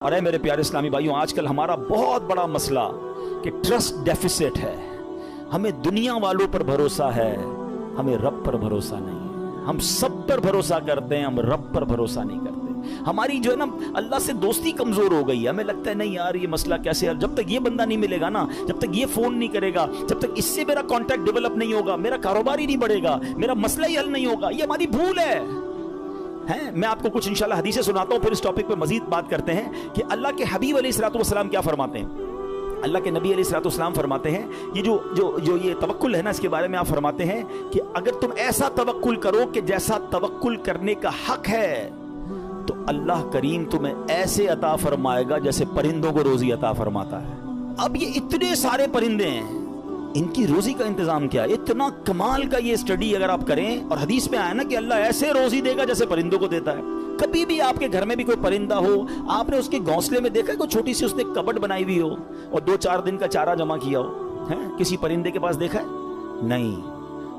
और है मेरे प्यारे इस्लामी भाइयों, आजकल हमारा बहुत बड़ा मसला कि ट्रस्ट डेफिसिट है। हमें दुनिया वालों पर भरोसा है, हमें रब पर भरोसा नहीं है। हम सब पर भरोसा करते हैं, हम रब पर भरोसा नहीं करते। हमारी जो है ना अल्लाह से दोस्ती कमजोर हो गई है। हमें लगता है नहीं यार ये मसला कैसे, यार जब तक ये बंदा नहीं मिलेगा ना, जब तक ये फोन नहीं करेगा, जब तक इससे मेरा कांटेक्ट डेवलप नहीं होगा, मेरा कारोबार ही नहीं बढ़ेगा, मेरा मसला ही हल नहीं होगा। ये हमारी भूल है। मैं आपको कुछ इंशाल्लाह हदीसें सुनाता हूं, फिर इस टॉपिक पे मजीद बात करते हैं कि अल्लाह के हबीब अलैहिस्सलाम क्या फरमाते हैं। अल्लाह के नबी अलैहिस्सलाम फरमाते हैं, ये जो ये तवक्कुल है ना, इसके बारे में आप फरमाते हैं कि अगर तुम ऐसा तवक्कुल करो कि जैसा तवक्कुल करने का हक है, तो अल्लाह करीम तुम्हें ऐसे अता फरमाएगा जैसे परिंदों को रोजी अता फरमाता है। अब ये इतने सारे परिंदे हैं, इनकी रोजी का इंतजाम क्या है? इतना कमाल का ये स्टडी अगर आप करें, और हदीस में आया ना कि अल्लाह ऐसे रोजी देगा जैसे परिंदों को देता है। कभी भी आपके घर में भी कोई परिंदा हो, आपने उसके घोंसले में देखा है कोई छोटी सी उसने कबर्ड बनाई हुई हो और 2-4 दिन का चारा जमा किया हो, है किसी परिंदे के पास देखा है? नहीं।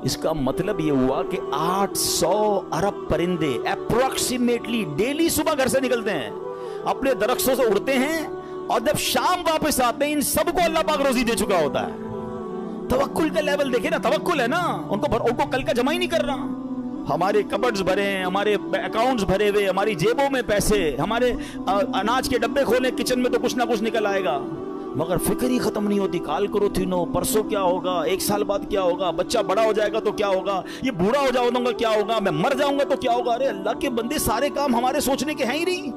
इसका मतलब ये हुआ कि 800 अरब परिंदे अप्रोक्सीमेटली डेली सुबह घर से निकलते हैं, अपने दरख्तों से उड़ते हैं, और जब शाम वापस आते हैं इन सबको अल्लाह पाक रोजी दे चुका होता है। तवक्कुल का लेवल देखे ना, तवक्कुल है ना, उनको कल का जमा ही नहीं कर रहा। हमारे कबर्ड्स भरे हैं, हमारे अकाउंट्स भरे हुए, हमारी जेबों में पैसे, हमारे अनाज के डब्बे खोले किचन में तो कुछ ना कुछ निकल आएगा, मगर फिक्र ही खत्म नहीं होती। काल करो थीनो, परसों क्या होगा, 1 साल बाद क्या होगा, बच्चा बड़ा हो जाएगा तो क्या होगा, ये बूढ़ा हो जाऊंगा क्या होगा, मैं मर जाऊंगा तो क्या होगा। अरे अल्लाह के बंदे, सारे काम हमारे सोचने के हैं ही नहीं।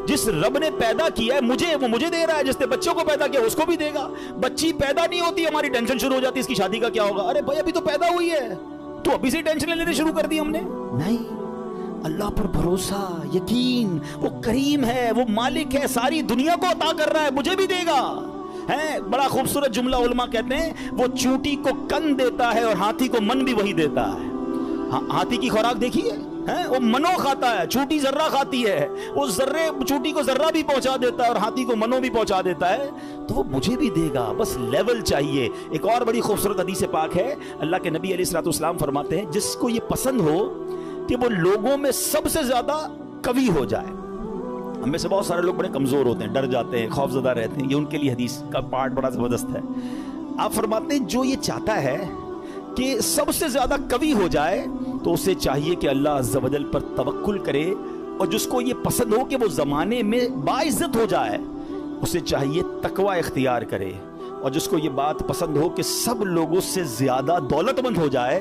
जिस रब ने पैदा किया है मुझे, वो मुझे दे रहा है। जिसने बच्चों को पैदा किया उसको भी देगा। बच्ची पैदा नहीं होती, हमारी टेंशन शुरू हो जाती है इसकी शादी का क्या होगा। अरे भाई अभी तो पैदा हुई है, तो अभी से टेंशन लेने शुरू कर दी हमने। नहीं, अल्लाह पर भरोसा, यकीन, वो करीम है, वो मालिक है, सारी दुनिया को अता कर रहा है, मुझे भी देगा। है बड़ा खूबसूरत जुमला उलमा कहते हैं, वो चूंटी को कन देता है और हाथी को मन भी वही देता है। हाथी की खुराक देखिए, है वो मनो खाता है, चूंटी जर्रा खाती है, वो जर्रे चूंटी को जर्रा भी पहुंचा देता है और हाथी को मनो भी पहुंचा देता है, तो वो मुझे भी देगा, बस लेवल चाहिए। एक और बड़ी खूबसूरत हदीस पाक है, अल्लाह के नबी अलैहिस्सलाम फरमाते हैं, जिसको ये पसंद हो कि वो लोगों में सबसे ज्यादा कवि हो जाए। हमें से बहुत सारे लोग बड़े कमजोर होते हैं, डर जाते हैं, खौफजदा रहते हैं, ये उनके लिए हदीस का पार्ट बड़ा जबरदस्त है। आप फरमाते हैं जो ये चाहता है कि सबसे ज्यादा कवि हो जाए, तो उसे चाहिए कि अल्लाह अज़्ज़ा वजल पर तवक्कुल करे, और जिसको ये पसंद हो कि वो जमाने में बाइज्जत हो जाए, उसे चाहिए तकवा इख्तियार करे, और जिसको ये बात पसंद हो कि सब लोगों से ज्यादा दौलतमंद हो जाए,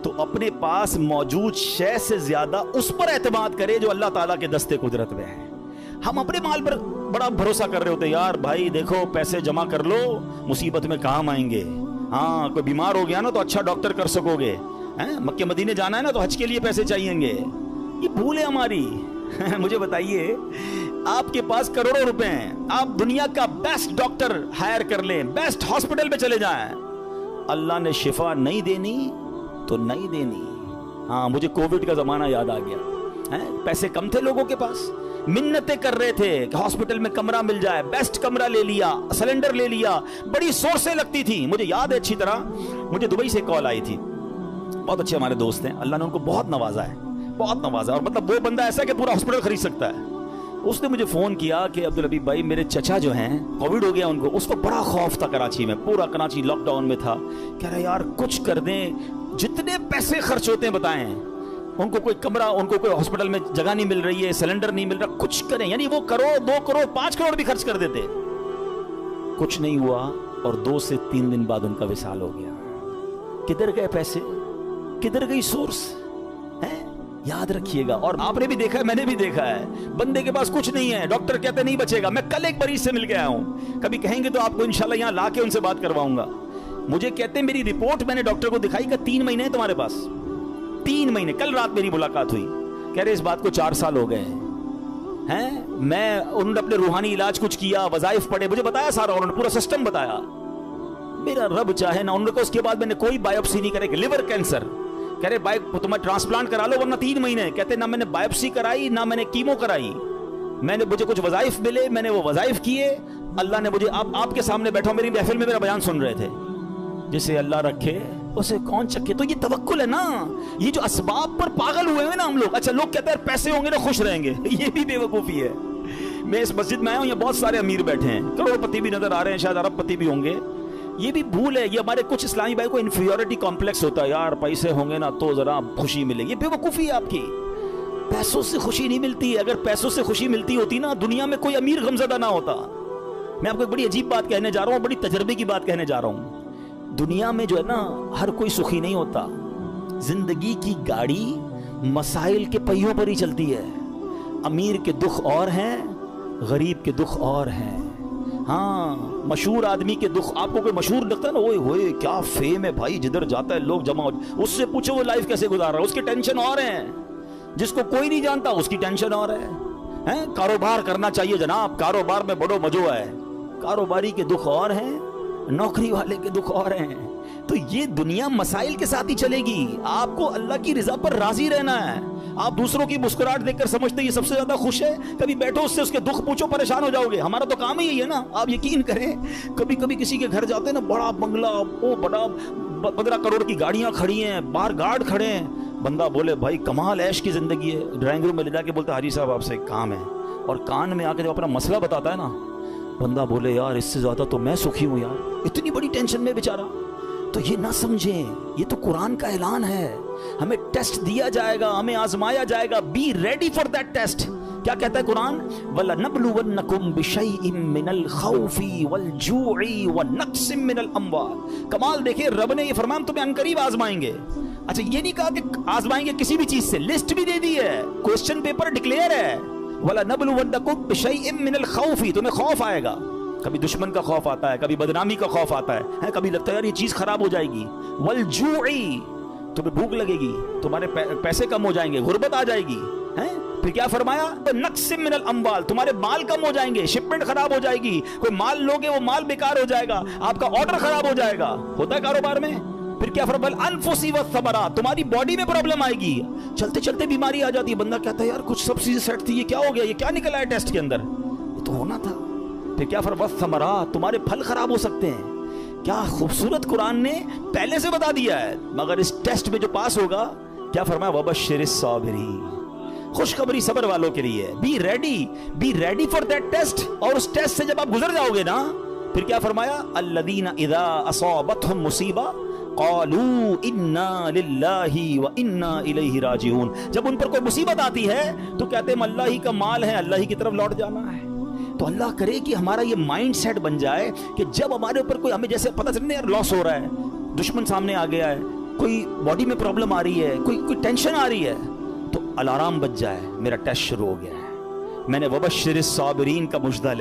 तो अपने पास मौजूद शय से ज्यादा उस पर एतमाद करे जो अल्लाह ताला के दस्ते कुदरत में है। हम अपने माल पर बड़ा भरोसा कर रहे होते हैं, यार भाई देखो पैसे जमा कर लो, मुसीबत में काम आएंगे। हाँ, कोई बीमार हो गया ना तो अच्छा डॉक्टर कर सकोगे, मक्के मदीने जाना है ना तो हज के लिए पैसे चाहिएंगे। ये भूल है हमारी। मुझे बताइए, आपके पास करोड़ों रुपए हैं, आप दुनिया का बेस्ट डॉक्टर हायर कर लें, बेस्ट हॉस्पिटल में चले जाएं, अल्लाह ने शिफा नहीं देनी तो नहीं देनी। हाँ, मुझे कोविड का जमाना याद आ गया, पैसे कम थे लोगों के पास, मिन्नतें कर रहे थे कि हॉस्पिटल में कमरा मिल जाए, बेस्ट कमरा ले लिया, सिलेंडर ले लिया, बड़ी सोर्सें लगती थी। मुझे याद है अच्छी तरह, मुझे दुबई से कॉल आई थी, बहुत अच्छे हमारे दोस्त हैं, अल्लाह ने उनको बहुत नवाजा है, बहुत नवाजा, और मतलब वो बंदा ऐसा है कि पूरा हॉस्पिटल खरीद सकता है। उसने मुझे फोन किया कि अब्दुल हबीब भाई, मेरे चचा जो हैं कोविड हो गया उनको, उसको बड़ा खौफ था कराची में, पूरा कराची लॉकडाउन में था। कह रहा यार कुछ कर दें, जितने पैसे खर्च होते हैं बताएं, उनको कोई कमरा, उनको कोई हॉस्पिटल में जगह नहीं मिल रही है, सिलेंडर नहीं मिल रहा, कुछ करें। यानी वो करोड़, 2 करोड़, 5 करोड़ भी खर्च कर देते, कुछ नहीं हुआ, और 2 से 3 दिन बाद उनका विसाल हो गया। किधर गए पैसे, किधर गई सोर्स है? याद रखिएगा। और आपने भी देखा है, मैंने भी देखा है, बंदे के पास कुछ नहीं है, डॉक्टर कहते नहीं बचेगा। मैं कल एक मरीज से मिल के आया हूं, कभी कहेंगे तो आपको इंशाल्लाह यहां ला के उनसे बात करवाऊंगा। मुझे कहते हैं मेरी रिपोर्ट मैंने डॉक्टर को दिखाई कि 3 महीने है तुम्हारे पास, 3 महीने। कल रात मेरी मुलाकात हुई, कह रहे इस बात को 4 साल हो गए हैं। मैं उन्होंने अपने रूहानी इलाज कुछ किया, वज़ाइफ पढ़े, मुझे बताया सारा, उन्होंने पूरा सिस्टम बताया। मेरा रब चाहे ना, उन्होंने कहा उसके बाद मैंने कोई बायोप्सी नहीं करेगी, लिवर कैंसर, कह रहे तुम्हें ट्रांसप्लांट करा लो वरना 3 महीने। कहते ना मैंने बायोप्सी कराई, ना मैंने कीमो कराई, मैंने, मुझे कुछ वज़ाइफ मिले, मैंने वो वज़ाइफ किए, अल्लाह ने मुझे, आपके सामने बैठा मेरी महफिल में मेरा बयान सुन रहे थे, जिसे अल्लाह रखे उसे कौन चखे। तो ये तवक्कुल है ना, ये जो असबाब पर पागल हुए हैं ना हम लोग। अच्छा, लोग कहते हैं पैसे होंगे ना खुश रहेंगे, ये भी बेवकूफी है। میں اس مسجد میں آیا ہوں، یہ بہت سارے امیر بیٹھے ہیں، کروڑپتی بھی نظر آ رہے ہیں، شاید ارب پتی بھی ہوں گے. یہ بھی بھول ہے، یہ ہمارے کچھ اسلامی بھائی کو انفیریورٹی کمپلیکس ہوتا ہے، یار پیسے ہوں گے نا تو ذرا خوشی ملے گی. بے وقوفی ہے آپ کی، پیسوں سے خوشی نہیں ملتی. اگر پیسوں سے خوشی ملتی ہوتی نا، دنیا میں کوئی امیر غمزدہ نہ ہوتا. میں آپ کو ایک بڑی عجیب بات کہنے جا رہا ہوں، بڑی تجربے کی بات کہنے جا رہا ہوں. دنیا میں جو ہے نا، ہر کوئی سخی نہیں ہوتا. زندگی کی گاڑی مسائل کے پہیوں پر ہی چلتی ہے. امیر کے دکھ اور ہیں، غریب کے دکھ اور ہیں. ہاں، مشہور آدمی کے دکھ آپ کو کوئی مشہور لگتا ہے نا، اوئے ہوئے کیا فیم ہے بھائی، جدھر جاتا ہے لوگ جمع ہو، اس سے پوچھو وہ لائف کیسے گزار رہا ہے، اس کی ٹینشن اور ہیں. جس کو کوئی نہیں جانتا اس کی ٹینشن اور ہے. کاروبار کرنا چاہیے جناب، کاروبار میں بڑو مزو ہے. کاروباری کے دکھ اور ہیں، نوکری والے کے دکھ اور ہیں. تو یہ دنیا مسائل کے ساتھ ہی چلے گی. آپ کو اللہ کی رضا پر راضی رہنا ہے. آپ دوسروں کی مسکراہٹ دیکھ کر سمجھتے یہ سب سے زیادہ خوش ہے، کبھی بیٹھو اس سے اس کے دکھ پوچھو، پریشان ہو جاؤ گے. ہمارا تو کام ہی یہی ہے نا. آپ یقین کریں، کبھی کبھی کسی کے گھر جاتے ہیں نا، بڑا بنگلہ، وہ بڑا 15 کروڑ کی گاڑیاں کھڑی ہیں، باہر گارڈ کھڑے ہیں. بندہ بولے بھائی کمال عیش کی زندگی ہے، ڈرائنگ روم میں لے جا کے بولتا حاجی صاحب آپ سے ایک کام ہے، اور کان میں آ کے جب اپنا مسئلہ بتاتا ہے نا، بندہ بولے یار اس سے زیادہ تو میں سخی ہوں یار، اتنی بڑی ٹینشن میں بیچارہ. تو یہ نہ سمجھیں، یہ تو قرآن کا اعلان ہے. ہمیں ٹیسٹ دیا جائے گا، ہمیں آزمایا جائے گا. Be ready for that test. کیا کہتا ہے قرآن؟ وَلَنَبْلُوَنَّكُمْ بِشَيْءٍ مِّنَ الْخَوْفِ وَالْجُوعِ وَنَقْصٍ مِّنَ الْأَمْوَالِ. کمال دیکھیں، رب نے یہ فرمایا ہم تمہیں عنقریب آزمائیں گے. اچھا یہ نہیں کہا کہ آزمائیں گے کسی بھی چیز سے، لسٹ بھی دے دی ہے، کوسچن پیپر ڈکلیئر ہے. وَلَنَبْلُوَنَّكُمْ بِشَيْءٍ مِّنَ الْخَوْفِ. تمہیں خوف آئے گا، کبھی دشمن کا خوف آتا ہے، کبھی بدنامی کا خوف آتا ہے، کبھی لگتا ہے یار یہ چیز خراب ہو جائے گی. والجوعی، تمہیں بھوک لگے گی، تمہارے پیسے کم ہو جائیں گے، غربت آ جائے گی. پھر کیا فرمایا؟ نقص من الاموال، تمہارے مال کم ہو جائیں گے، شپمنٹ خراب ہو جائے گی، کوئی مال لوگے وہ مال بیکار ہو جائے گا، آپ کا آرڈر خراب ہو جائے گا. ہوتا ہے کاروبار میں. پھر کیا فرمایا؟ الانفس والثمرات، تمہاری باڈی میں پرابلم آئے گی، چلتے چلتے بیماری آ جاتی ہے. بندہ کہتا ہے یار کچھ سب چیزیں سیٹ تھی، یہ کیا ہو گیا، یہ کیا نکلا ہے ٹیسٹ کے اندر، یہ تو ہونا تھا. پھر کیا فرمایا؟ والثمرات، تمہارے پھل خراب ہو سکتے ہیں. کیا خوبصورت قرآن نے پہلے سے بتا دیا ہے. مگر اس ٹیسٹ میں جو پاس ہوگا، کیا فرمایا؟ وبشر الصابرین، خوشخبری صبر والوں کے لیے. Be ready for that test. اور اس ٹیسٹ سے جب آپ گزر جاؤ گے نا، پھر کیا فرمایا؟ الذین اذا اصابتهم مصیبہ قالوا انا للہ وانا الیہ راجعون. جب ان پر کوئی مصیبت آتی ہے تو کہتے ہیں اللہ ہی کا مال ہے، اللہ ہی کی طرف لوٹ جانا ہے. تو اللہ کرے کہ ہمارا یہ مائنڈ سیٹ بن جائے کہ جب ہمارے اوپر کوئی، ہمیں جیسے پتہ چلے یار لاس ہو رہا ہے، دشمن سامنے آ گیا ہے، کوئی باڈی میں پرابلم آ رہی ہے، کوئی ٹینشن آ رہی ہے، تو الارم بج جائے، میرا ٹیسٹ شروع ہو گیا ہے، میں نے وبشر الصابرین کا مژدہ لے